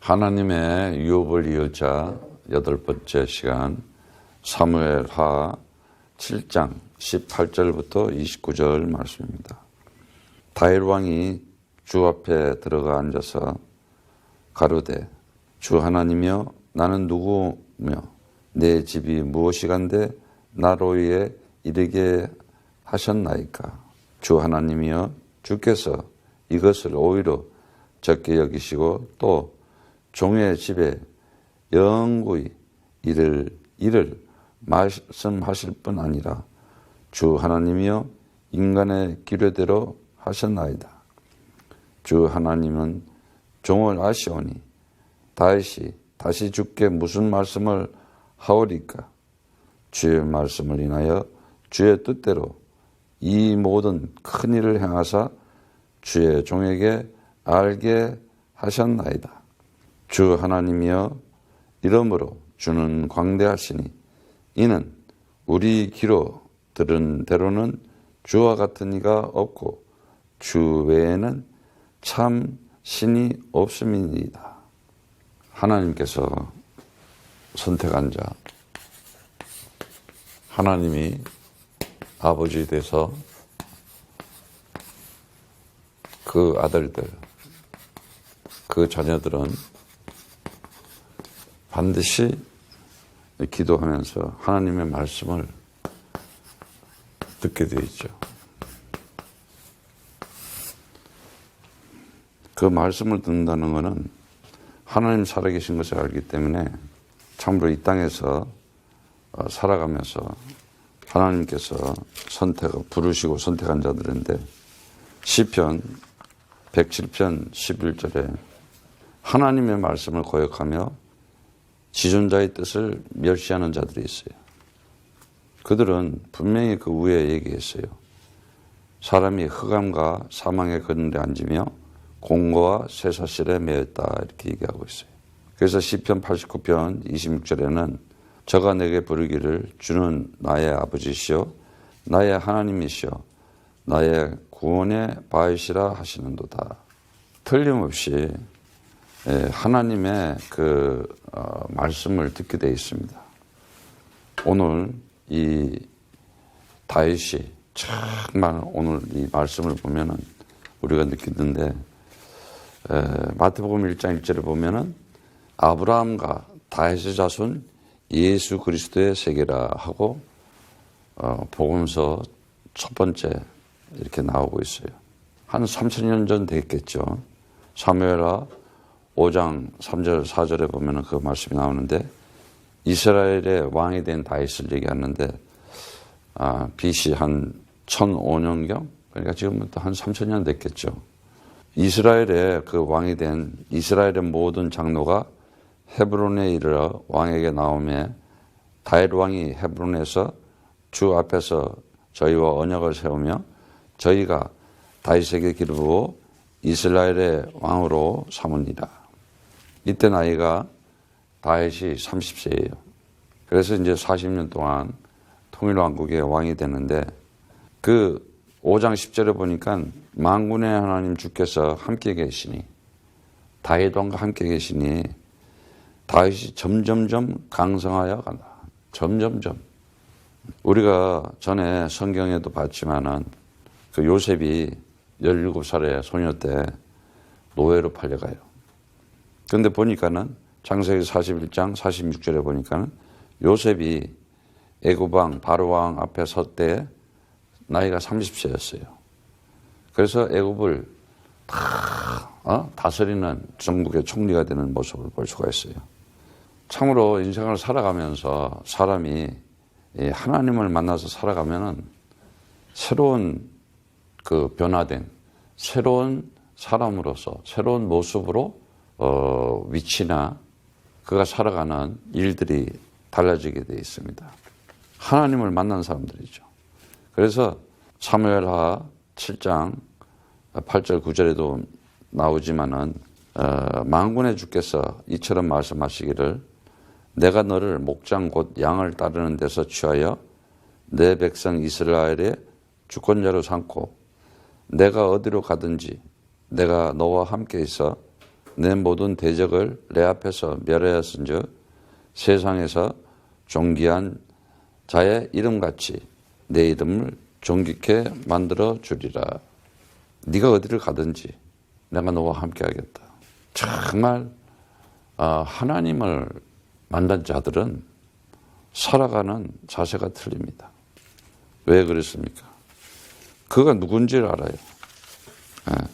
하나님의 유업을 이을자 8번째 시간 사무엘하 7장 18절부터 29절 말씀입니다. 다윗 왕이 주 앞에 들어가 앉아서 가로되 주 하나님이여 나는 누구며 내 집이 무엇이간데 나로 위해 이르게 하셨나이까. 주 하나님이여 주께서 이것을 오히려 적게 여기시고 또 종의 집에 영구히 이를 말씀하실 뿐 아니라 주 하나님이여 인간의 기뢰대로 하셨나이다. 주 하나님은 종을 아시오니 다윗이 다시 주께 무슨 말씀을 하오리까. 주의 말씀을 인하여 주의 뜻대로 이 모든 큰 일을 행하사 주의 종에게 알게 하셨나이다. 주 하나님이여 이러므로 주는 광대하시니 이는 우리 귀로 들은 대로는 주와 같은 이가 없고 주 외에는 참 신이 없음이니이다. 하나님께서 선택한 자, 하나님이 아버지 돼서 그 아들들, 그 자녀들은 반드시 기도하면서 하나님의 말씀을 듣게 되어 있죠. 그 말씀을 듣는다는 것은 하나님 살아계신 것을 알기 때문에 참으로 이 땅에서 살아가면서 하나님께서 부르시고 선택한 자들인데 시편 107편 11절에 하나님의 말씀을 거역하며 지존자의 뜻을 멸시하는 자들이 있어요. 그들은 분명히 그 위에 얘기했어요. 사람이 흑암과 사망의 그늘에 앉으며 공고와 쇠사슬에 매였다 이렇게 얘기하고 있어요. 그래서 시편 89편 26절에는 저가 내게 부르기를 주는 나의 아버지시요 나의 하나님이시요 나의 구원의 바위시라 하시는도다. 틀림없이 하나님의 그 말씀을 듣게 되어 있습니다. 오늘 이 다윗이 정말 오늘 이 말씀을 보면은 우리가 느끼는데 마태복음 1장 1절에 보면은 아브라함과 다윗의 자손 예수 그리스도의 세계라 하고 복음서 첫 번째 이렇게 나오고 있어요. 한 3000년 전 됐겠죠. 사무엘하 5장 3절 4절에 보면은 그 말씀이 나오는데 이스라엘의 왕이 된 다윗을 얘기하는데 BC 한 1005년경 그러니까 지금부터 한 3000년 됐겠죠. 이스라엘의 그 왕이 된 이스라엘의 모든 장로가 헤브론에 이르러 왕에게 나오매 다윗 왕이 헤브론에서 주 앞에서 저희와 언약을 세우며 저희가 다윗에게 기르고 이스라엘의 왕으로 삼으니라. 이때 나이가 다윗이 30세예요. 그래서 이제 40년 동안 통일왕국의 왕이 되는데 그 5장 10절에 보니까 만군의 하나님 주께서 함께 계시니 다윗 왕과 함께 계시니 다윗이 점점점 강성하여 간다. 점점점. 우리가 전에 성경에도 봤지만은 그 요셉이 17살의 소녀 때 노예로 팔려가요. 그런데 보니까는 창세기 41장 46절에 보니까는 요셉이 애굽왕 바로왕 앞에 설 때 나이가 30세였어요. 그래서 애굽을 다스리는 정국의 총리가 되는 모습을 볼 수가 있어요. 참으로 인생을 살아가면서 사람이 하나님을 만나서 살아가면은 새로운 그 변화된 새로운 사람으로서 새로운 모습으로 위치나 그가 살아가는 일들이 달라지게 되어 있습니다. 하나님을 만난 사람들이죠. 그래서 사무엘하 7장 8절 9절에도 나오지만은 만군의 주께서 이처럼 말씀하시기를 내가 너를 목장 곧 양을 따르는 데서 취하여 내 백성 이스라엘의 주권자로 삼고 내가 어디로 가든지 내가 너와 함께 있어 내 모든 대적을 내 앞에서 멸하였은즉 세상에서 존귀한 자의 이름같이 내 이름을 존귀케 만들어 주리라. 네가 어디를 가든지 내가 너와 함께 하겠다. 정말 하나님을 만난 자들은 살아가는 자세가 틀립니다. 왜 그랬습니까? 그가 누군지를 알아요.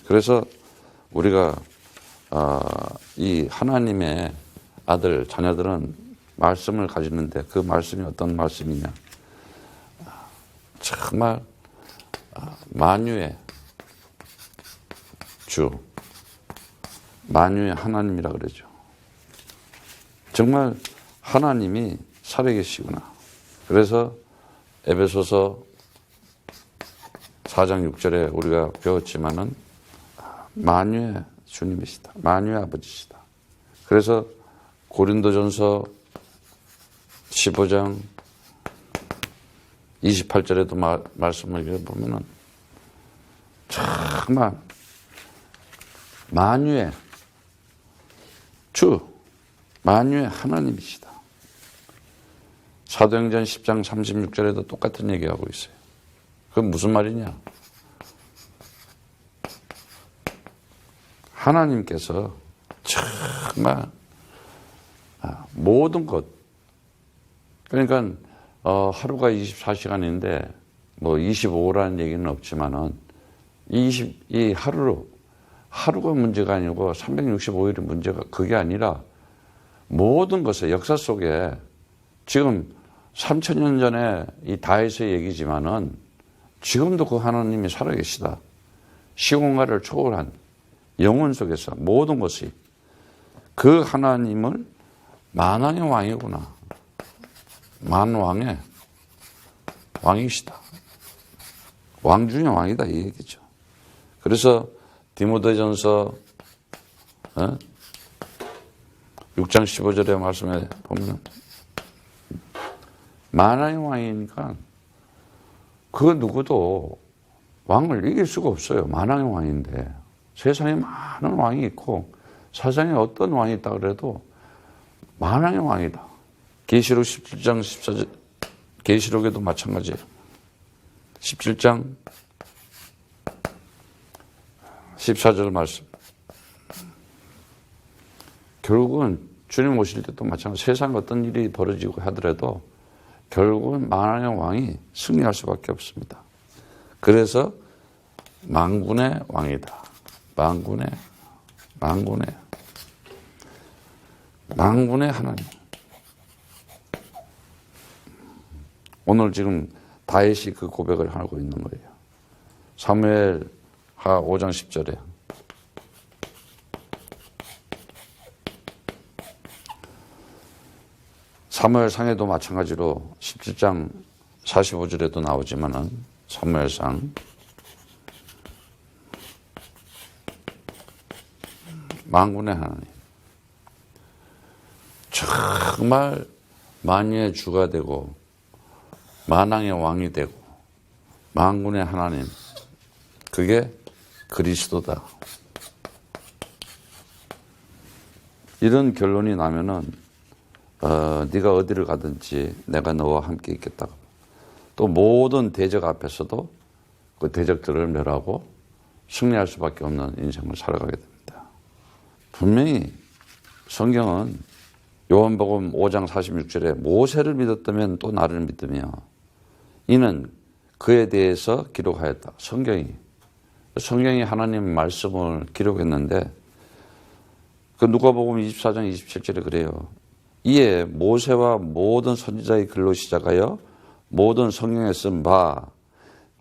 그래서 우리가 이 하나님의 아들, 자녀들은 말씀을 가지는데 그 말씀이 어떤 말씀이냐. 정말 만유의 주, 만유의 하나님이라 그러죠. 정말 하나님이 살아계시구나. 그래서 에베소서 4장 6절에 우리가 배웠지만은 만유의 주님이시다. 만유의 아버지시다. 그래서 고린도전서 15장 28절에도 말씀을 보면은 정말 만유의 주, 만유의 하나님이시다. 사도행전 10장 36절에도 똑같은 얘기하고 있어요. 그건 무슨 말이냐? 하나님께서 정말 모든 것, 그러니까 하루가 24시간인데 뭐 25라는 얘기는 없지만은 이 하루가 문제가 아니고 365일이 문제가 그게 아니라 모든 것의 역사 속에 지금 3000년 전에 이 다윗의 얘기지만은 지금도 그 하나님이 살아계시다. 시공간을 초월한 영혼 속에서 모든 것이 그 하나님을 만왕의 왕이구나. 만왕의 왕이시다. 왕 중의 왕이다 이 얘기죠. 그래서 디모데전서 6장 15절의 말씀에 보면 만왕의 왕이니까 그 누구도 왕을 이길 수가 없어요. 만왕의 왕인데 세상에 많은 왕이 있고 세상에 어떤 왕이 있다 그래도 만왕의 왕이다. 계시록 17장 14절 계시록에도 마찬가지예요. 17장 14절 말씀. 결국은 주님 오실 때도 마찬가지. 세상에 어떤 일이 벌어지고 하더라도 결국은 만왕의 왕이 승리할 수밖에 없습니다. 그래서 만군의 왕이다. 만군의 하나님. 오늘 지금 다윗이 그 고백을 하고 있는 거예요. 사무엘하 5장 10절에 사무엘상에도 마찬가지로 17장 45절에도 나오지만은 사무엘상 만군의 하나님 정말 만유의 주가 되고 만왕의 왕이 되고 만군의 하나님 그게 그리스도다. 이런 결론이 나면은 네가 어디를 가든지 내가 너와 함께 있겠다. 또 모든 대적 앞에서도 그 대적들을 멸하고 승리할 수밖에 없는 인생을 살아가게 됩니다. 분명히 성경은 요한복음 5장 46절에 모세를 믿었다면 또 나를 믿으며 이는 그에 대해서 기록하였다. 성경이 하나님의 말씀을 기록했는데 그 누가복음 24장 27절에 그래요. 이에 모세와 모든 선지자의 글로 시작하여 모든 성경에 쓴 바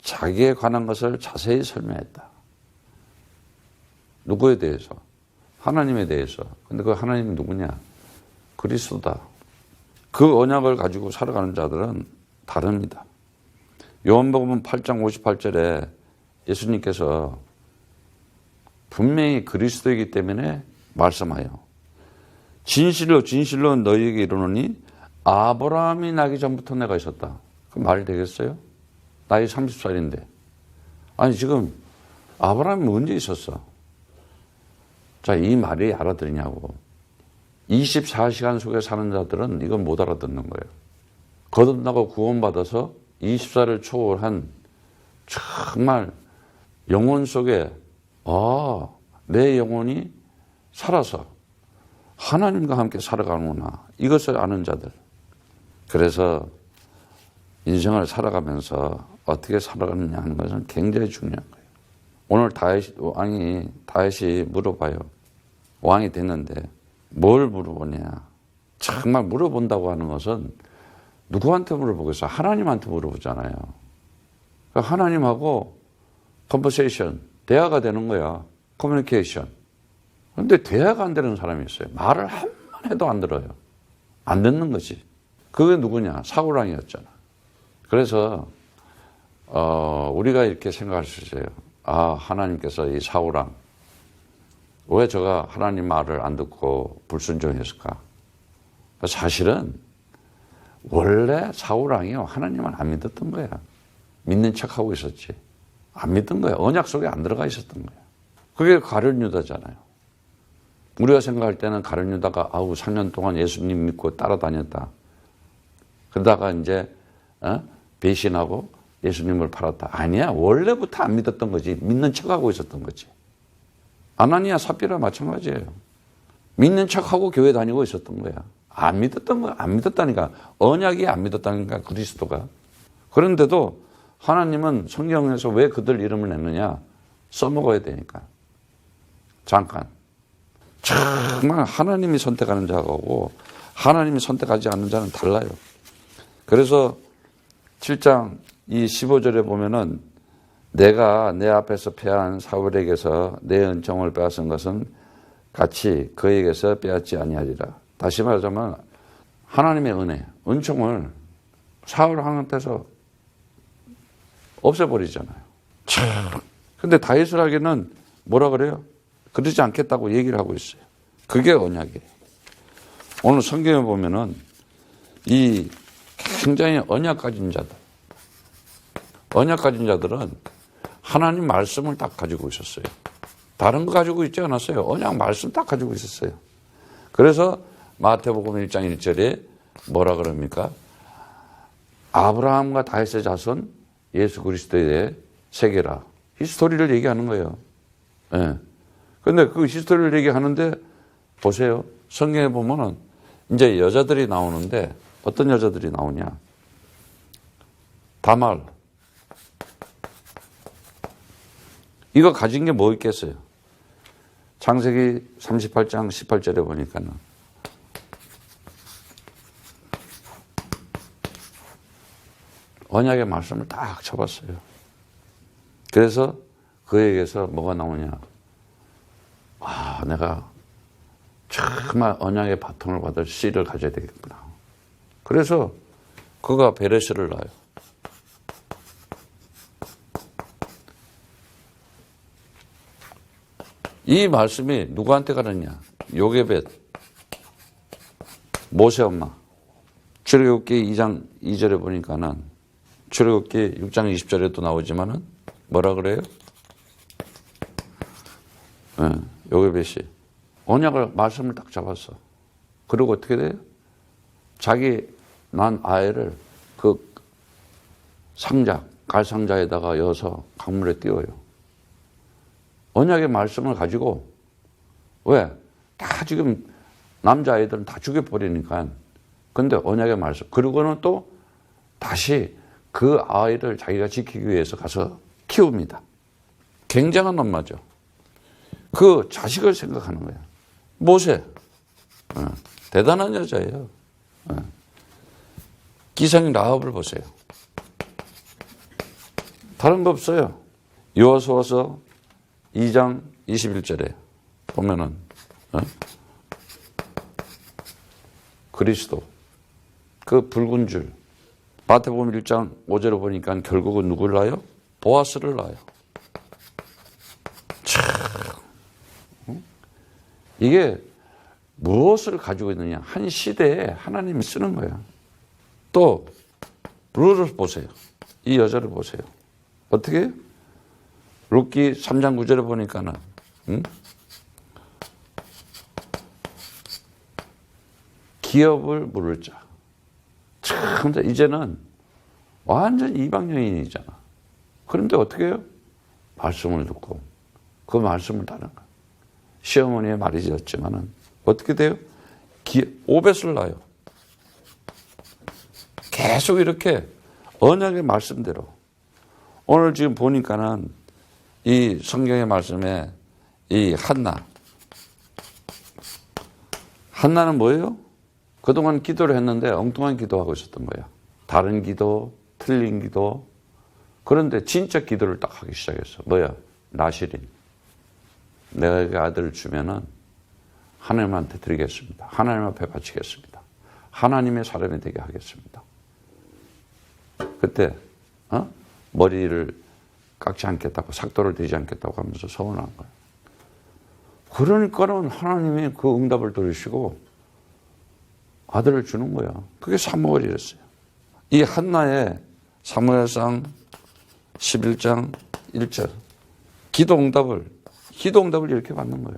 자기에 관한 것을 자세히 설명했다. 누구에 대해서? 하나님에 대해서. 근데 그 하나님이 누구냐? 그리스도다. 그 언약을 가지고 살아가는 자들은 다릅니다. 요한복음 8장 58절에 예수님께서 분명히 그리스도이기 때문에 말씀하여 진실로 진실로 너희에게 이르노니 아브라함이 나기 전부터 내가 있었다. 그 말이 되겠어요? 나이 30살인데. 아니 지금 아브라함이 언제 있었어? 자, 이 말이 알아들으냐고. 24시간 속에 사는 자들은 이건 못 알아듣는 거예요. 거듭나고 구원받아서 24를 초월한 정말 영혼 속에 내 영혼이 살아서 하나님과 함께 살아가는구나. 이것을 아는 자들. 그래서 인생을 살아가면서 어떻게 살아가느냐 하는 것은 굉장히 중요한 거예요. 오늘 다윗이 물어봐요. 왕이 됐는데 뭘 물어보냐. 정말 물어본다고 하는 것은 누구한테 물어보겠어? 하나님한테 물어보잖아요. 그러니까 하나님하고 컨버세이션, 대화가 되는 거야. 커뮤니케이션. 그런데 대화가 안 되는 사람이 있어요. 말을 한 번 해도 안 들어요. 안 듣는 거지. 그게 누구냐? 사울왕이었잖아. 그래서 우리가 이렇게 생각할 수 있어요. 하나님께서 이 사울왕 왜 저가 하나님 말을 안 듣고 불순종했을까? 사실은 원래 사울왕이요 하나님은 안 믿었던 거야. 믿는 척하고 있었지. 안 믿던 거야. 언약 속에 안 들어가 있었던 거야. 그게 가룟 유다잖아요. 우리가 생각할 때는 가룟 유다가 3년 동안 예수님 믿고 따라다녔다. 그러다가 이제 배신하고 예수님을 팔았다. 아니야. 원래부터 안 믿었던 거지. 믿는 척하고 있었던 거지. 아나니아 삽비라 마찬가지예요. 믿는 척하고 교회 다니고 있었던 거야. 안 믿었던 거야. 안 믿었다니까. 언약이 안 믿었다니까. 그리스도가. 그런데도 하나님은 성경에서 왜 그들 이름을 냈느냐. 써먹어야 되니까. 잠깐. 정말 하나님이 선택하는 자하고 하나님이 선택하지 않는 자는 달라요. 그래서 7장 이 15절에 보면은 내가 내 앞에서 패한 사울에게서 내 은총을 빼앗은 것은 같이 그에게서 빼앗지 아니하리라. 다시 말하자면 하나님의 은혜, 은총을 사울한테서 없애버리잖아요. 근데 다윗을 하기는 뭐라 그래요? 그러지 않겠다고 얘기를 하고 있어요. 그게 언약이에요. 오늘 성경에 보면은 이 굉장히 언약 가진 자들은 하나님 말씀을 딱 가지고 있었어요. 다른 거 가지고 있지 않았어요. 언약 말씀 딱 가지고 있었어요. 그래서 마태복음 1장 1절에 뭐라 그럽니까? 아브라함과 다윗의 자손 예수 그리스도의 세계라. 히스토리를 얘기하는 거예요. 예. 근데 그 히스토리를 얘기하는데 보세요. 성경에 보면은 이제 여자들이 나오는데 어떤 여자들이 나오냐. 다말. 이거 가진 게 뭐 있겠어요? 창세기 38장 18절에 보니까는 언약의 말씀을 딱 쳐봤어요. 그래서 그에게서 뭐가 나오냐. 내가 정말 언약의 바통을 받을 씨를 가져야 되겠구나. 그래서 그가 베레스를 낳아요. 이 말씀이 누구한테 가느냐. 요게벳, 모세 엄마. 출애굽기 2장 2절에 보니까는 출애굽기 6장 20절에도 나오지만은 뭐라 그래요? 요게벳이 언약을 말씀을 딱 잡았어. 그리고 어떻게 돼요? 자기 난 아이를 그 상자, 갈상자에다가 여서 강물에 띄워요. 언약의 말씀을 가지고 왜? 다 지금 남자아이들은 다 죽여버리니까. 근데 언약의 말씀. 그리고는 또 다시 그 아이를 자기가 지키기 위해서 가서 키웁니다. 굉장한 엄마죠. 그 자식을 생각하는 거예요. 모세. 대단한 여자예요. 기생인 라합을 보세요. 다른 거 없어요. 여호수아서 2장 21절에 보면은 그리스도 그 붉은 줄 마태복음 1장 5절에 보니까 결국은 누구를 낳아요? 보아스를 낳아요. 참 이게 무엇을 가지고 있느냐. 한 시대에 하나님이 쓰는 거야. 또 룻을 보세요. 이 여자를 보세요. 어떻게? 룻기 3장 9절에 보니까는 기업을 물을 자. 참, 이제는 완전 이방 여인이잖아. 그런데 어떻게 해요? 말씀을 듣고 그 말씀을 따르는 거야. 시어머니의 말이었지만은 어떻게 돼요? 5배수를 낳아요. 계속 이렇게 언약의 말씀대로. 오늘 지금 보니까는 이 성경의 말씀에 이 한나는 뭐예요? 그동안 기도를 했는데 엉뚱한 기도하고 있었던 거야. 다른 기도, 틀린 기도. 그런데 진짜 기도를 딱 하기 시작했어. 뭐야? 나실인. 내가 아들을 주면은 하나님한테 드리겠습니다. 하나님 앞에 바치겠습니다. 하나님의 사람이 되게 하겠습니다. 그때 머리를 깎지 않겠다고, 삭도를 들이지 않겠다고 하면서 서운한 거야. 그러니까는 하나님이 그 응답을 들으시고 아들을 주는 거야. 그게 사무엘이었어요. 이 한나의 사무엘상 11장 1절 기도 응답을 이렇게 받는 거예요.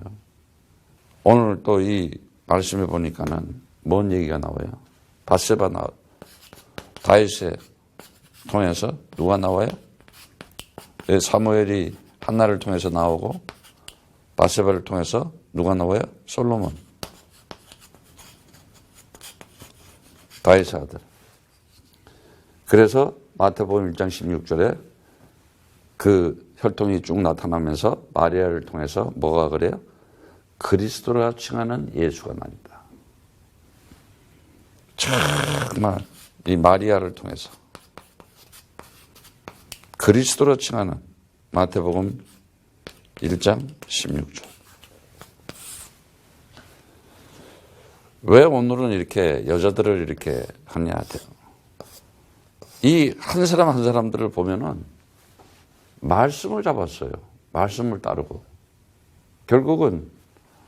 오늘 또 이 말씀에 보니까는 뭔 얘기가 나와요? 바세바 다윗을 통해서 누가 나와요? 사무엘이 한나를 통해서 나오고 바세바를 통해서 누가 나와요? 솔로몬. 다윗의 아들. 그래서 마태복음 1장 16절에 그 혈통이 쭉 나타나면서 마리아를 통해서 뭐가 그래요? 그리스도라 칭하는 예수가 나니다. 정말 이 마리아를 통해서 그리스도라 칭하는 마태복음 1장 16절. 왜 오늘은 이렇게 여자들을 이렇게 하냐? 이 한 사람 한 사람들을 보면은 말씀을 잡았어요. 말씀을 따르고. 결국은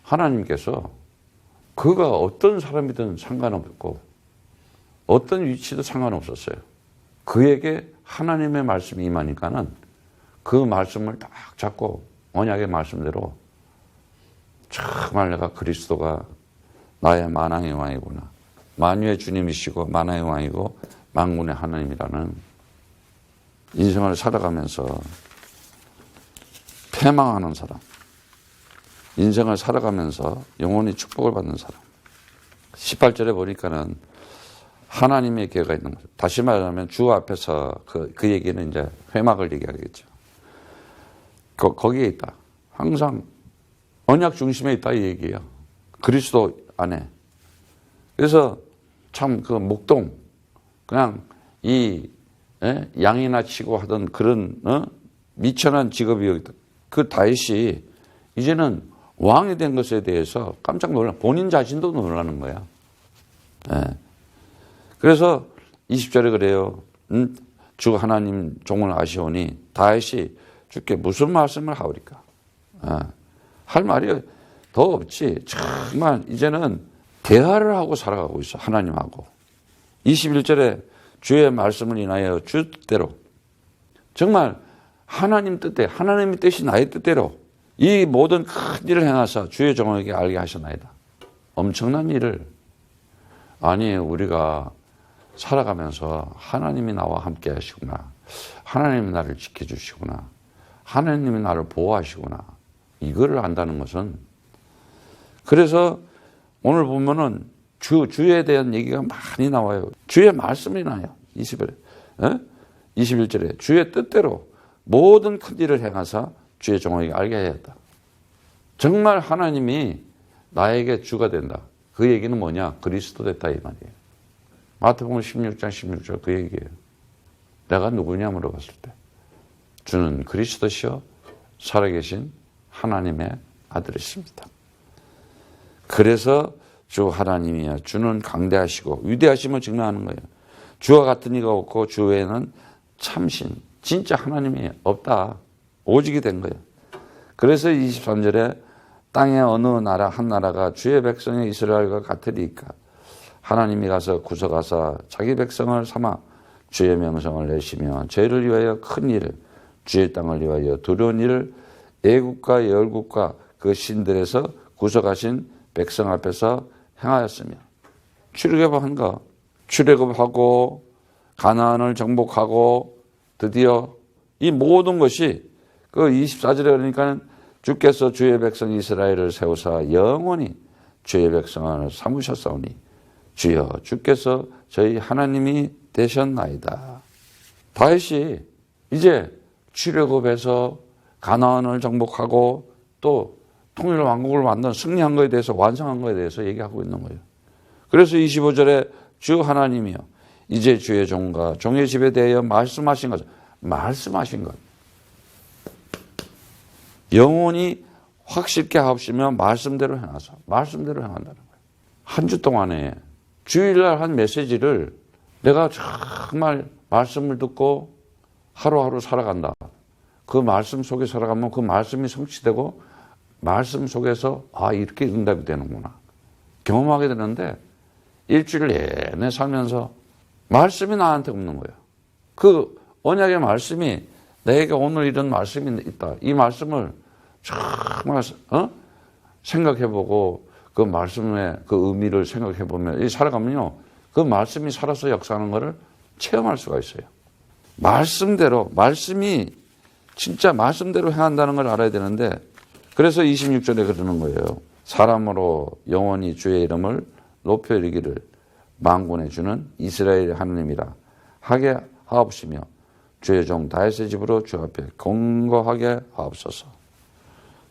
하나님께서 그가 어떤 사람이든 상관없고 어떤 위치도 상관없었어요. 그에게 하나님의 말씀이 임하니까는 그 말씀을 딱 잡고 언약의 말씀대로 정말 내가 그리스도가 나의 만왕의 왕이구나. 만유의 주님이시고 만왕의 왕이고 만군의 하나님이라는 인생을 살아가면서 패망하는 사람, 인생을 살아가면서 영원히 축복을 받는 사람. 18절에 보니까는 하나님의 계획가 있는 거죠. 다시 말하면 주 앞에서 그 얘기는 이제 회막을 얘기하겠죠. 거기에 있다. 항상 언약 중심에 있다 이 얘기예요. 그리스도 안에. 그래서 참 그 목동 그냥 이 양이나 치고 하던 그런 미천한 직업이었다. 그 다윗이 이제는 왕이 된 것에 대해서 깜짝 놀라. 본인 자신도 놀라는 거야. 그래서 20절에 그래요. 주 하나님 종을 아시오니 다윗이 주께 무슨 말씀을 하오리까? 할 말이 더 없지. 정말 이제는 대화를 하고 살아가고 있어. 하나님하고. 21절에 주의 말씀을 인하여 주 뜻대로 정말 하나님 뜻대로 하나님의 뜻이 나의 뜻대로 이 모든 큰 일을 행하사 주의 종에게 알게 하셨나이다. 엄청난 일을. 아니 우리가 살아가면서 하나님이 나와 함께 하시구나. 하나님이 나를 지켜주시구나. 하나님이 나를 보호하시구나. 이거를 안다는 것은 그래서 오늘 보면은 주에 대한 얘기가 많이 나와요. 주의 말씀이 나요. 21절에 주의 뜻대로 모든 큰 일을 행하사 주의 종에게 알게 하였다. 정말 하나님이 나에게 주가 된다. 그 얘기는 뭐냐? 그리스도 됐다 이 말이에요. 마태복음 16장 16절 그 얘기예요. 내가 누구냐 물어봤을 때 주는 그리스도시요 살아계신 하나님의 아들이십니다. 그래서 주 하나님이야 주는 강대하시고 위대하심을 증명하는 거예요. 주와 같은 이가 없고 주 외에는 참신 진짜 하나님이 없다. 오직이 된 거예요. 그래서 23절에 땅의 어느 나라 한 나라가 주의 백성의 이스라엘과 같으리까 하나님이 가서 구속하사 자기 백성을 삼아 주의 명성을 내시며 죄를 위하여 큰 일을 주의 땅을 위하여 두려운 일을 애국과 열국과 그 신들에서 구속하신 백성 앞에서 행하였으며 출애굽한가? 출애굽하고 가나안을 정복하고 드디어 이 모든 것이 그 24절에 그러니까 주께서 주의 백성 이스라엘을 세우사 영원히 주의 백성을 삼으셨사오니 주여 주께서 저희 하나님이 되셨나이다. 다윗이 이제 출애굽해서 가나안을 정복하고 또 통일 왕국을 만든 승리한 것에 대해서 완성한 것에 대해서 얘기하고 있는 거예요. 그래서 25절에 주 하나님이여 이제 주의 종과 종의 집에 대하여 말씀하신 것, 말씀하신 것. 영원히 확실케 하옵시며 말씀대로 행하사. 말씀대로 행한다는 거예요. 한 주 동안에 주일날 한 메시지를 내가 정말 말씀을 듣고 하루하루 살아간다. 그 말씀 속에 살아가면 그 말씀이 성취되고 말씀 속에서 이렇게 응답이 되는구나. 경험하게 되는데 일주일 내내 살면서 말씀이 나한테 없는 거예요. 그 언약의 말씀이 내게 오늘 이런 말씀이 있다. 이 말씀을 정말 생각해보고 그 말씀의 그 의미를 생각해보면 살아가면요. 그 말씀이 살아서 역사하는 것을 체험할 수가 있어요. 말씀대로 말씀이 진짜 말씀대로 행한다는 걸 알아야 되는데 그래서 26절에 그러는 거예요. 사람으로 영원히 주의 이름을 높여 이르기를 만군의 주는 이스라엘의 하나님이라 하게 하옵시며 주의 종 다윗의 집으로 주 앞에 건거하게 하옵소서.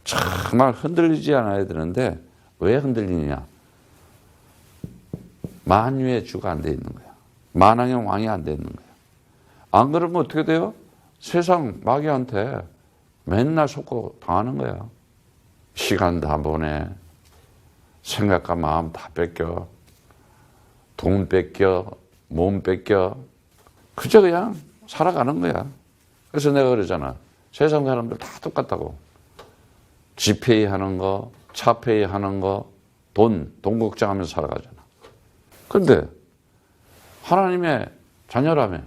정말 흔들리지 않아야 되는데 왜 흔들리느냐? 만유의 주가 안 돼 있는 거야. 만왕의 왕이 안 돼 있는 거야. 안 그러면 어떻게 돼요? 세상 마귀한테 맨날 속고 당하는 거야. 시간 다 보내. 생각과 마음 다 뺏겨. 돈 뺏겨. 몸 뺏겨. 그저 그냥 살아가는 거야. 그래서 내가 그러잖아. 세상 사람들 다 똑같다고. 지페이 하는 거, 차페이 하는 거, 돈 걱정하면서 살아가잖아. 그런데 하나님의 자녀라며.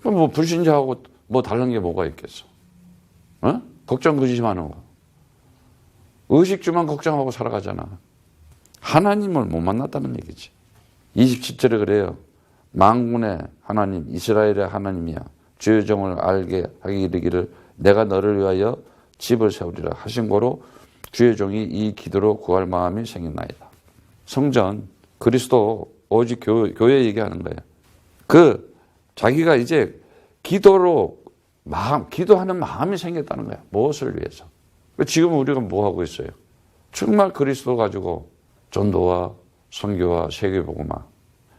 뭐 불신자하고 뭐 다른 게 뭐가 있겠어? 걱정 근심하는 거. 의식주만 걱정하고 살아가잖아. 하나님을 못 만났다는 얘기지. 27절에 그래요. 만군의 하나님 이스라엘의 하나님이야. 주의 종을 알게 하기 이르기를 내가 너를 위하여 집을 세우리라 하신 거로 주의 종이 이 기도로 구할 마음이 생겼나이다. 성전 그리스도 오직 교회 얘기하는 거예요. 자기가 이제 기도로 기도하는 마음이 생겼다는 거야. 무엇을 위해서? 지금 우리가 뭐 하고 있어요? 정말 그리스도 가지고 전도와 선교와 세계복음화.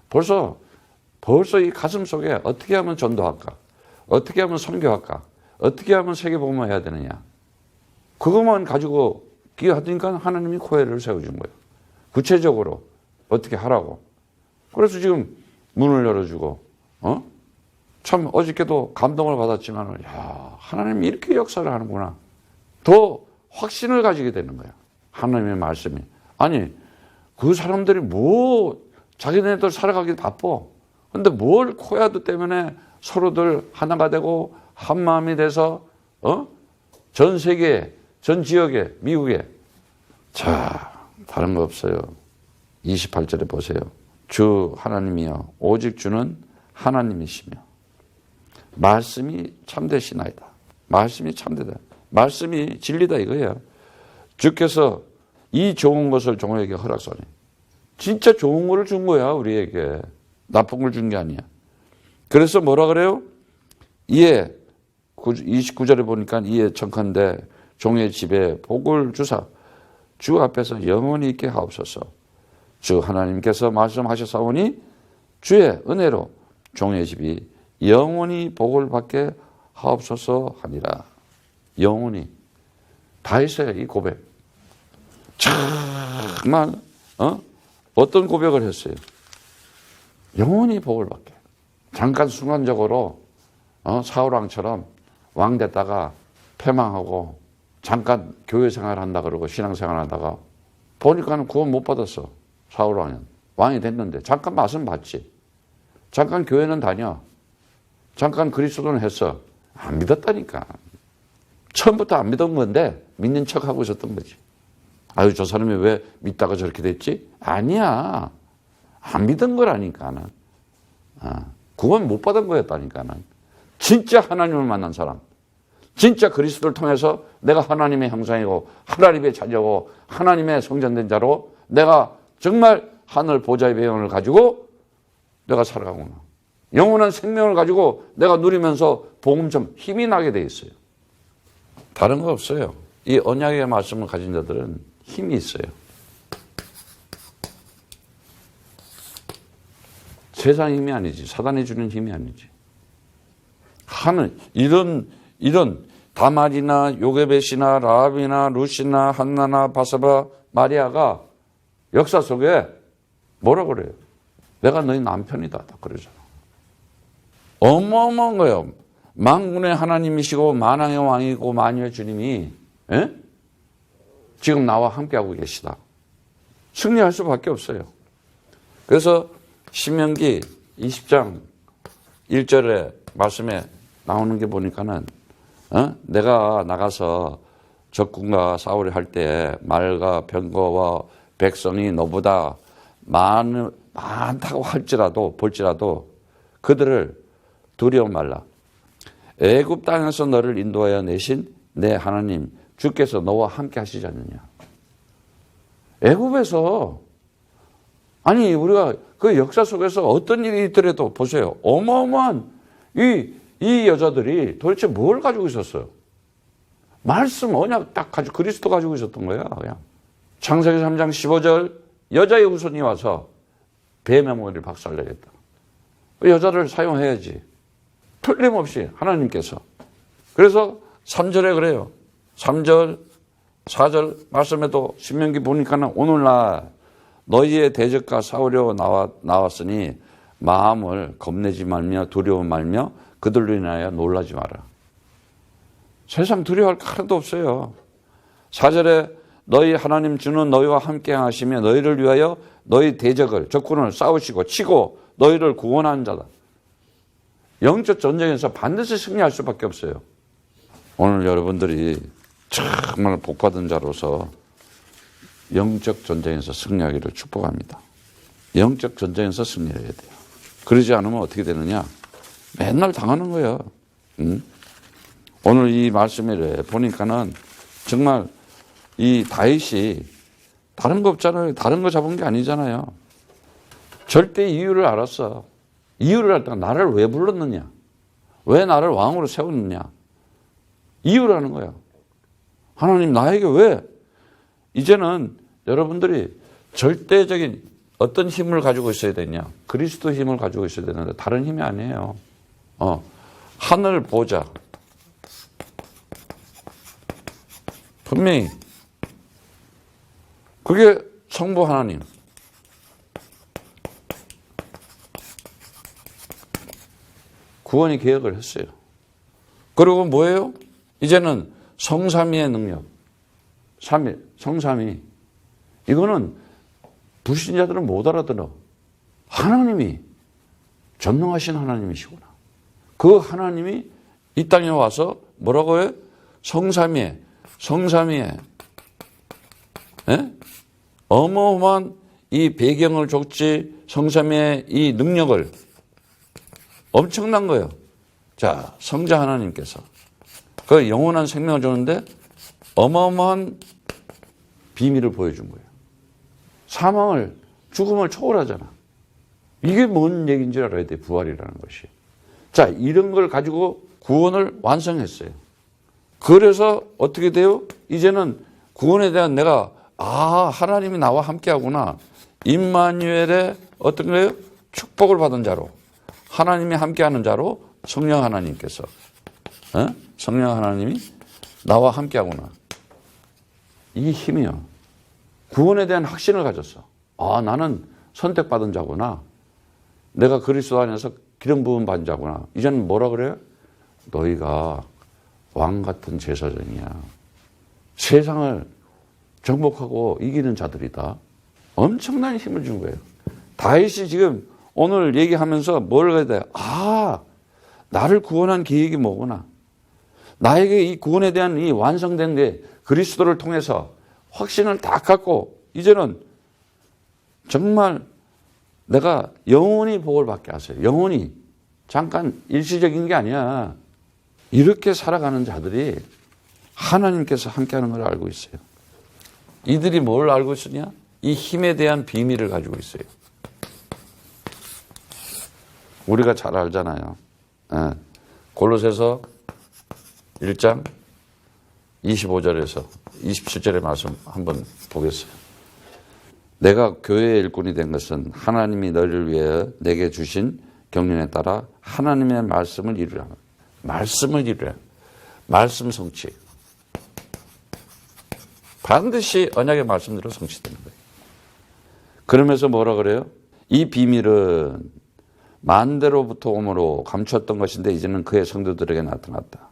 벌써 이 가슴 속에 어떻게 하면 전도할까? 어떻게 하면 선교할까? 어떻게 하면 세계복음화 해야 되느냐? 그것만 가지고 기도하니까 하나님이 코엘을 세워준 거예요. 구체적으로 어떻게 하라고. 그래서 지금 문을 열어주고 참 어저께도 감동을 받았지만 하나님이 이렇게 역사를 하는구나. 더 확신을 가지게 되는 거야. 하나님의 말씀이. 아니 그 사람들이 자기네들 살아가기 바빠. 근데 뭘 코야드 때문에 서로들 하나가 되고 한 마음이 돼서 전 세계, 전 지역에, 미국에. 자, 다른 거 없어요. 28절에 보세요. 주 하나님이여 오직 주는 하나님이시며 말씀이 참되시나이다. 말씀이 참되다. 말씀이 진리다 이거예요. 주께서 이 좋은 것을 종에게 허락하니 진짜 좋은 거를 준 거야 우리에게. 나쁜 걸 준 게 아니야. 그래서 뭐라 그래요? 이에 29절에 보니까 이에 청컨대 종의 집에 복을 주사 주 앞에서 영원히 있게 하옵소서. 주 하나님께서 말씀하셨사오니 주의 은혜로 종의 집이 영원히 복을 받게 하옵소서 하니라. 영원히. 다 있어요 이 고백. 정말 어떤 고백을 했어요? 영원히 복을 받게. 잠깐 순간적으로 사울왕처럼 왕 됐다가 패망하고 잠깐 교회 생활한다 그러고 신앙생활 하다가 보니까는 구원 못 받았어. 사울왕은. 왕이 됐는데 잠깐 맛은 봤지. 잠깐 교회는 다녀. 잠깐 그리스도는 했어. 안 믿었다니까. 처음부터 안 믿은 건데 믿는 척하고 있었던 거지. 아유, 저 사람이 왜 믿다가 저렇게 됐지? 아니야. 안 믿은 거라니까는. 구원 못 받은 거였다니까는. 진짜 하나님을 만난 사람. 진짜 그리스도를 통해서 내가 하나님의 형상이고 하나님의 자녀고 하나님의 성전된 자로 내가 정말 하늘 보좌의 배경을 가지고 내가 살아가구나. 영원한 생명을 가지고 내가 누리면서 복음점 힘이 나게 돼 있어요. 다른 거 없어요. 이 언약의 말씀을 가진 자들은 힘이 있어요. 세상 힘이 아니지. 사단이 주는 힘이 아니지. 이런 다말이나 요게벳이나 라합이나 루시나 한나나 바사바 마리아가 역사 속에 뭐라 그래요? 내가 너희 남편이다. 딱 그러잖아. 어마어마한 거예요. 만군의 하나님이시고 만왕의 왕이고 만유의 주님이 지금 나와 함께하고 계시다. 승리할 수밖에 없어요. 그래서 신명기 20장 1절에 말씀에 나오는 게 보니까는 내가 나가서 적군과 싸우려 할 때 말과 병거와 백성이 너보다 많다고 볼지라도 그들을 두려워 말라. 애굽 땅에서 너를 인도하여 내신 내 하나님 주께서 너와 함께 하시지 않느냐. 애굽에서 아니 우리가 그 역사 속에서 어떤 일이 있더라도 보세요. 어마어마한 이 여자들이 도대체 뭘 가지고 있었어요? 말씀 언약 딱 가지고 그리스도 가지고 있었던 거야. 그냥 창세기 3장 15절 여자의 후손이 와서 뱀의 머리를 박살내겠다. 그 여자를 사용해야지. 틀림없이 하나님께서. 그래서 3절에 그래요. 3절 4절 말씀에도 신명기 보니까는 오늘날 너희의 대적과 싸우려 나왔으니 마음을 겁내지 말며 두려워 말며 그들로 인하여 놀라지 마라. 세상 두려워할 거 하나도 없어요. 4절에 너희 하나님 주는 너희와 함께 하시며 너희를 위하여 너희 대적을 적군을 싸우시고 치고 너희를 구원하는 자다. 영적 전쟁에서 반드시 승리할 수밖에 없어요. 오늘 여러분들이 정말 복받은 자로서 영적 전쟁에서 승리하기를 축복합니다. 영적 전쟁에서 승리해야 돼요. 그러지 않으면 어떻게 되느냐? 맨날 당하는 거예요. 오늘 이 말씀을 보니까는 정말 이 다윗이 다른 거 없잖아요. 다른 거 잡은 게 아니잖아요. 절대 이유를 알았어. 이유를 알 때 나를 왜 불렀느냐? 왜 나를 왕으로 세웠느냐? 이유를 아는 거야. 하나님 나에게 왜? 이제는 여러분들이 절대적인 어떤 힘을 가지고 있어야 되냐? 그리스도 힘을 가지고 있어야 되는데 다른 힘이 아니에요. 하늘 보좌. 분명히 그게 성부 하나님. 구원이 계획을 했어요. 그리고 뭐예요? 이제는 성삼위의 능력. 성삼위. 이거는 불신자들은 못 알아들어. 하나님이 전능하신 하나님이시구나. 그 하나님이 이 땅에 와서 뭐라고 해요? 성삼위의 어마어마한 이 배경을 줬지 성삼위의 이 능력을 엄청난 거예요. 자, 성자 하나님께서 그 영원한 생명을 주는데 어마어마한 비밀을 보여준 거예요. 죽음을 초월하잖아. 이게 뭔 얘기인지 알아야 돼, 부활이라는 것이. 자, 이런 걸 가지고 구원을 완성했어요. 그래서 어떻게 돼요? 이제는 구원에 대한 내가 하나님이 나와 함께하구나. 임마누엘의 어떤 거예요? 축복을 받은 자로, 하나님이 함께하는 자로 성령 하나님께서 성령 하나님이 나와 함께하구나. 이 힘이요. 구원에 대한 확신을 가졌어. 나는 선택받은 자구나. 내가 그리스도 안에서 기름 부음 받은 자구나. 이제는 뭐라 그래요? 너희가 왕 같은 제사장이야. 세상을 정복하고 이기는 자들이다. 엄청난 힘을 준 거예요. 다윗이 지금 오늘 얘기하면서 뭘 해야 돼요? 나를 구원한 계획이 뭐구나. 나에게 이 구원에 대한 이 완성된 게 그리스도를 통해서 확신을 다 갖고 이제는 정말 내가 영원히 복을 받게 하세요. 영원히. 잠깐 일시적인 게 아니야. 이렇게 살아가는 자들이 하나님께서 함께하는 걸 알고 있어요. 이들이 뭘 알고 있으냐? 이 힘에 대한 비밀을 가지고 있어요. 우리가 잘 알잖아요. 골로새서 1장 25절에서 27절의 말씀 한번 보겠어요. 내가 교회의 일꾼이 된 것은 하나님이 너희를 위해 내게 주신 경륜에 따라 하나님의 말씀을 이루라. 말씀을 이루라. 말씀 성취. 반드시 언약의 말씀대로 성취되는 거예요. 그러면서 뭐라 그래요? 이 비밀은 만대로부터 오므로 감추었던 것인데 이제는 그의 성도들에게 나타났다.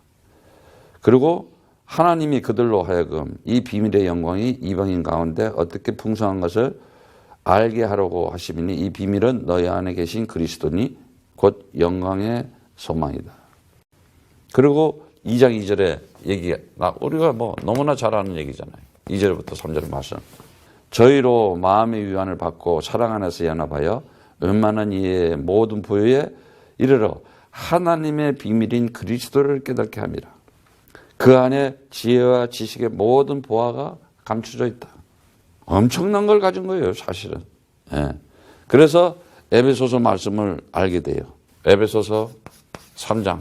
그리고 하나님이 그들로 하여금 이 비밀의 영광이 이방인 가운데 어떻게 풍성한 것을 알게 하려고 하심이니 이 비밀은 너희 안에 계신 그리스도니 곧 영광의 소망이다. 그리고 2장 2절에 얘기가 우리가 뭐 너무나 잘 아는 얘기잖아요. 2절부터 3절 말씀. 저희로 마음의 위안을 받고 사랑 안에서 연합하여 웬만한 이의 모든 부유에 이르러 하나님의 비밀인 그리스도를 깨닫게 함이라. 그 안에 지혜와 지식의 모든 보화가 감춰져 있다. 엄청난 걸 가진 거예요, 사실은. 예. 그래서 에베소서 말씀을 알게 돼요. 에베소서 3장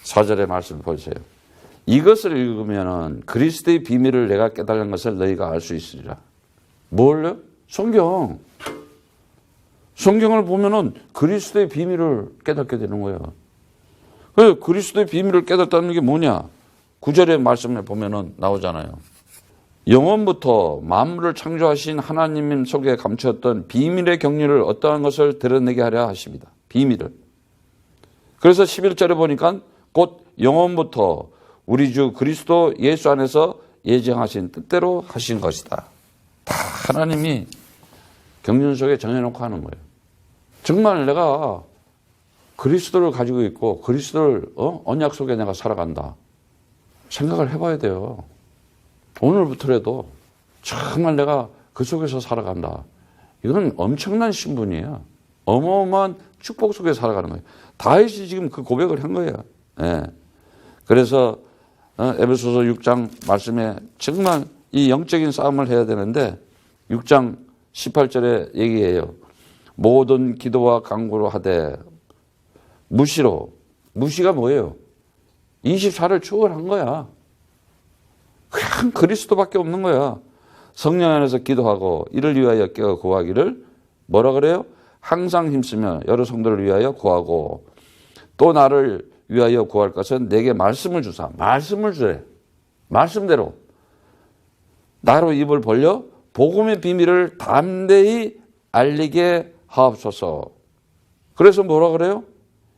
4절의 말씀을 보세요. 이것을 읽으면 그리스도의 비밀을 내가 깨달은 것을 너희가 알 수 있으리라. 뭘요? 성경. 성경을 보면은 그리스도의 비밀을 깨닫게 되는 거예요. 그리스도의 비밀을 깨닫다는 게 뭐냐? 9절의 말씀에 보면은 나오잖아요. 영원부터 만물을 창조하신 하나님 속에 감추었던 비밀의 경륜을 어떠한 것을 드러내게 하려 하십니다. 비밀을. 그래서 11절에 보니까 곧 영원부터 우리 주 그리스도 예수 안에서 예정하신 뜻대로 하신 것이다. 다 하나님이 경륜 속에 정해놓고 하는 거예요. 정말 내가 그리스도를 가지고 있고 그리스도를 언약 속에 내가 살아간다. 생각을 해봐야 돼요. 오늘부터라도 정말 내가 그 속에서 살아간다. 이건 엄청난 신분이에요. 어마어마한 축복 속에 살아가는 거예요. 다윗이 지금 그 고백을 한 거예요. 예. 그래서 에베소서 6장 말씀에 정말 이 영적인 싸움을 해야 되는데 6장 18절에 얘기해요. 모든 기도와 간구로 하되 무시로. 무시가 뭐예요? 24를 초월한 거야. 그냥 그리스도밖에 없는 거야. 성령 안에서 기도하고 이를 위하여 깨어 구하기를 뭐라 그래요? 항상 힘쓰며 여러 성도를 위하여 구하고 또 나를 위하여 구할 것은 내게 말씀을 주사. 말씀을 주래. 말씀대로. 나로 입을 벌려 복음의 비밀을 담대히 알리게 하옵소서. 그래서 뭐라 그래요?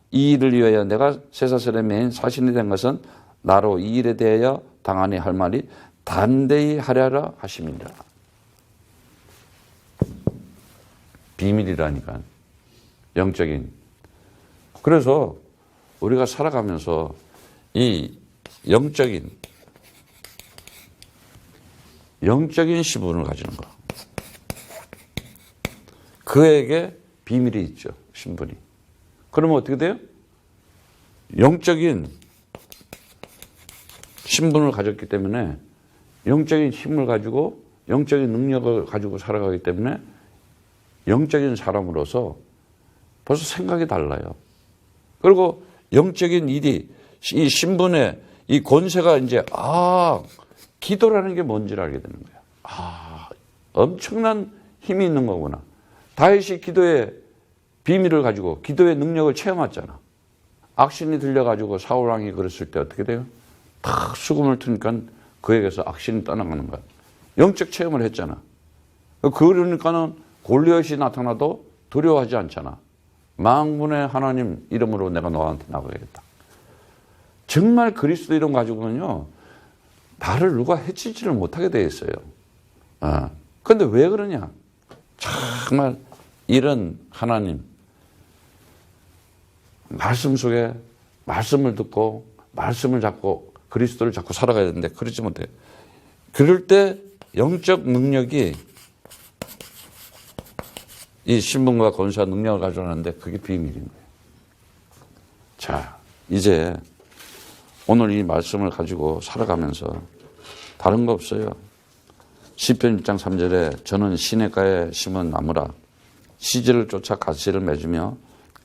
이 일을 위하여 내가 쇠사슬에 매인 사신이 된 것은 나로 이 일에 대하여 당하니 할 말이 담대히 하려라 하심이니라. 비밀이라니까. 영적인. 그래서 우리가 살아가면서 이 영적인 시분을 가지는 거. 그에게 비밀이 있죠. 신분이. 그러면 어떻게 돼요? 영적인 신분을 가졌기 때문에 영적인 힘을 가지고 영적인 능력을 가지고 살아가기 때문에 영적인 사람으로서 벌써 생각이 달라요. 그리고 영적인 일이 이 신분의 이 권세가 이제 기도라는 게 뭔지를 알게 되는 거야. 엄청난 힘이 있는 거구나. 다윗이 기도의 비밀을 가지고 기도의 능력을 체험했잖아. 악신이 들려가지고 사울 왕이 그랬을 때 어떻게 돼요? 탁 수금을 트니까 그에게서 악신이 떠나가는 거야. 영적 체험을 했잖아. 그러니까는 골리앗이 나타나도 두려워하지 않잖아. 만군의 하나님 이름으로 내가 너한테 나가야겠다. 정말 그리스도 이름 가지고는요, 나를 누가 해치지를 못하게 되어 있어요. 그런데 왜 그러냐? 정말 이런 하나님, 말씀 속에 말씀을 듣고 말씀을 잡고 그리스도를 잡고 살아가야 되는데 그러지 못해요. 그럴 때 영적 능력이 이 신분과 권세와 능력을 가져오는데 그게 비밀인 거예요. 자, 이제 오늘 이 말씀을 가지고 살아가면서 다른 거 없어요. 시편 1장 3절에 저는 시냇가에 심은 나무라 시절을 쫓아 가시를 맺으며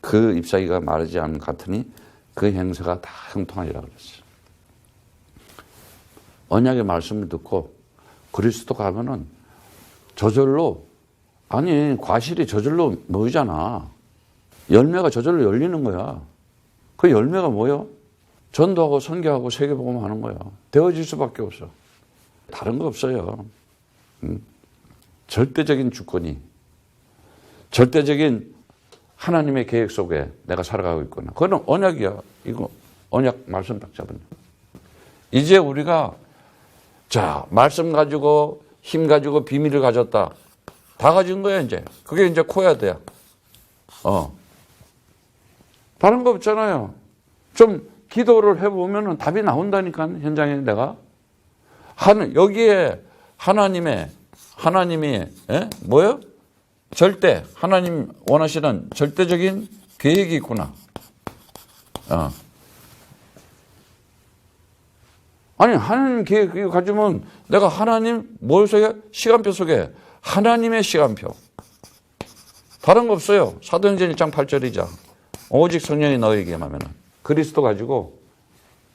그 잎사귀가 마르지 않은 같으니 그 행세가 다 형통하리라 그랬어요. 언약의 말씀을 듣고 그리스도 가면은 저절로, 아니 과실이 저절로 모이잖아. 열매가 저절로 열리는 거야. 그 열매가 뭐요? 전도하고 선교하고 세계복음 하는 거야. 되어질 수밖에 없어. 다른 거 없어요. 절대적인 주권이, 절대적인 하나님의 계획 속에 내가 살아가고 있구나. 그건 언약이야. 이거 언약 말씀 딱 잡은. 이제 우리가 자, 말씀 가지고 힘 가지고 비밀을 가졌다. 다 가진 거야, 이제. 그게 이제 코야드야. 다른 거 없잖아요. 좀 기도를 해보면 답이 나온다니까, 현장에 내가. 여기에 하나님이, 뭐요? 절대, 하나님 원하시는 절대적인 계획이 있구나. 아니, 하나님 계획 가지면 내가 하나님 뭘 속에? 시간표 속에 하나님의 시간표. 다른 거 없어요. 사도행전 1장 8절이자. 오직 성령이 너에게 임하면 그리스도 가지고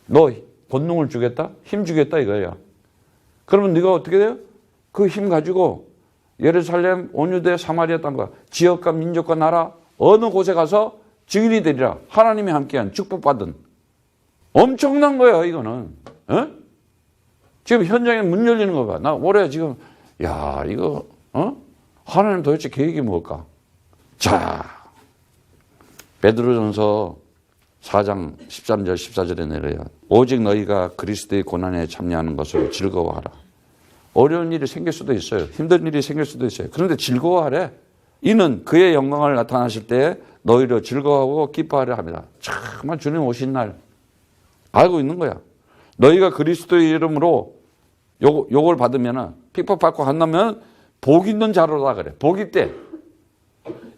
너 권능을 주겠다? 힘 주겠다 이거야. 그러면 네가 어떻게 돼요? 그 힘 가지고 예루살렘, 온유대, 사마리아 땅과 지역과 민족과 나라 어느 곳에 가서 증인이 되리라. 하나님이 함께한 축복받은. 엄청난 거야 이거는. 지금 현장에 문 열리는 거 봐. 나 올해 지금 이거 하나님 도대체 계획이 뭘까? 자, 베드로전서 4장 13절 14절에 내려요. 오직 너희가 그리스도의 고난에 참여하는 것을 즐거워하라. 어려운 일이 생길 수도 있어요. 힘든 일이 생길 수도 있어요. 그런데 즐거워하래. 이는 그의 영광을 나타나실 때 너희로 즐거워하고 기뻐하려 합니다. 정말 주님 오신 날 알고 있는 거야. 너희가 그리스도의 이름으로 요걸 받으면 핍박받고 한다면 복 있는 자로다 그래. 복 있대.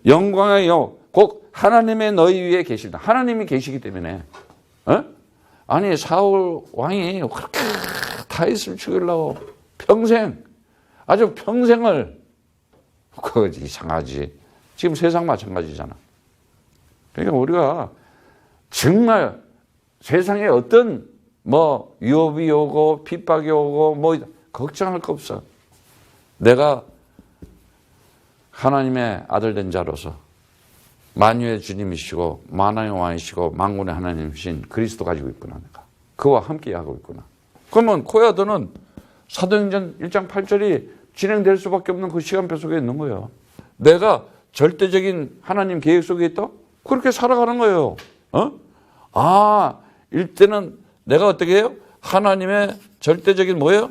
영광의 곧 하나님의 너희 위에 계신다. 하나님이 계시기 때문에. 아니 사울 왕이 그렇게 다윗을 죽이려고 평생 아주 평생을 그거 이상하지. 지금 세상 마찬가지잖아. 그러니까 우리가 정말 세상에 어떤 유업이 오고 핍박이 오고 걱정할 거 없어. 내가 하나님의 아들 된 자로서 만유의 주님이시고 만왕의 왕이시고 만군의 하나님이신 그리스도 가지고 있구나. 내가 그와 함께 하고 있구나. 그러면 코야드는 사도행전 1장 8절이 진행될 수밖에 없는 그 시간표 속에 있는 거예요. 내가 절대적인 하나님 계획 속에 있다? 그렇게 살아가는 거예요. 일때는 내가 어떻게 해요? 하나님의 절대적인 뭐예요?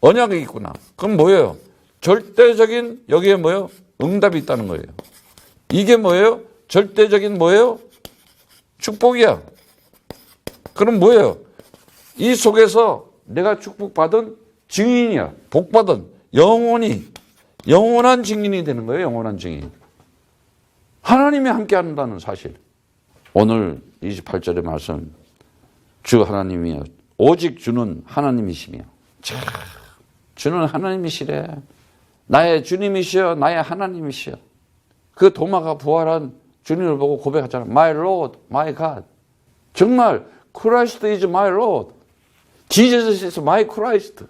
언약이 있구나. 그럼 뭐예요? 절대적인 여기에 뭐예요? 응답이 있다는 거예요. 이게 뭐예요? 절대적인 뭐예요? 축복이야. 그럼 뭐예요? 이 속에서 내가 축복받은 증인이야. 복받은 영원한 증인이 되는 거예요. 영원한 증인. 하나님이 함께 한다는 사실. 오늘 28절의 말씀. 주 하나님이여 오직 주는 하나님이시며. 주는 하나님이시래. 나의 주님이시여 나의 하나님이시여. 그 도마가 부활한 주님을 보고 고백하잖아. My Lord, my God. 정말 Christ is my Lord. Jesus is my Christ.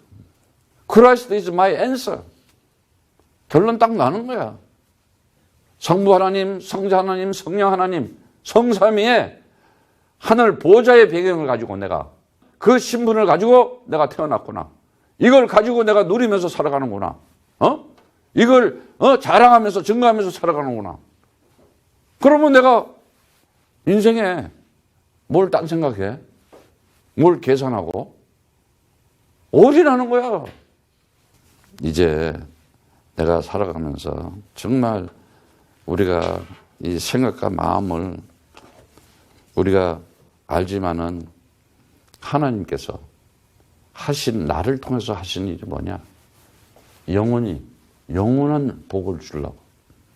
Christ is my answer. 결론 딱 나는 거야. 성부 하나님, 성자 하나님, 성령 하나님, 성삼위의 하늘 보좌의 배경을 가지고 내가 그 신분을 가지고 내가 태어났구나. 이걸 가지고 내가 누리면서 살아가는구나. 이걸 자랑하면서 증거하면서 살아가는구나. 그러면 내가 인생에 뭘 딴 생각해? 뭘 계산하고? 올인하는 거야. 이제 내가 살아가면서 정말 우리가 이 생각과 마음을 우리가 알지만은 하나님께서 나를 통해서 하신 일이 뭐냐? 영원한 복을 주려고.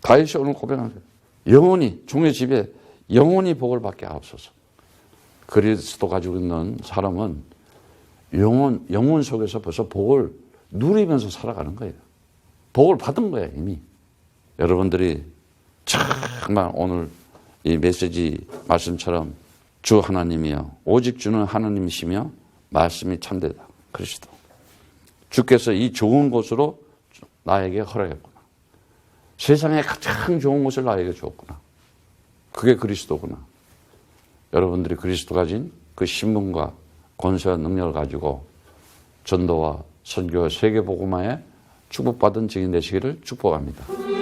다윗이 오늘 고백한 거예요. 영원히, 종의 집에 영원히 복을 받게 하옵소서. 그리스도 가지고 있는 사람은 영혼 속에서 벌써 복을 누리면서 살아가는 거예요. 복을 받은 거예요, 이미. 여러분들이 정말 오늘 이 메시지 말씀처럼 주 하나님이여, 오직 주는 하나님이시며 말씀이 참되다. 그리스도. 주께서 이 좋은 곳으로 나에게 허락했구나. 세상에 가장 좋은 곳을 나에게 주었구나. 그게 그리스도구나. 여러분들이 그리스도 가진 그 신분과 권세와 능력을 가지고 전도와 선교와 세계복음화에 축복받은 증인 되시기를 축복합니다.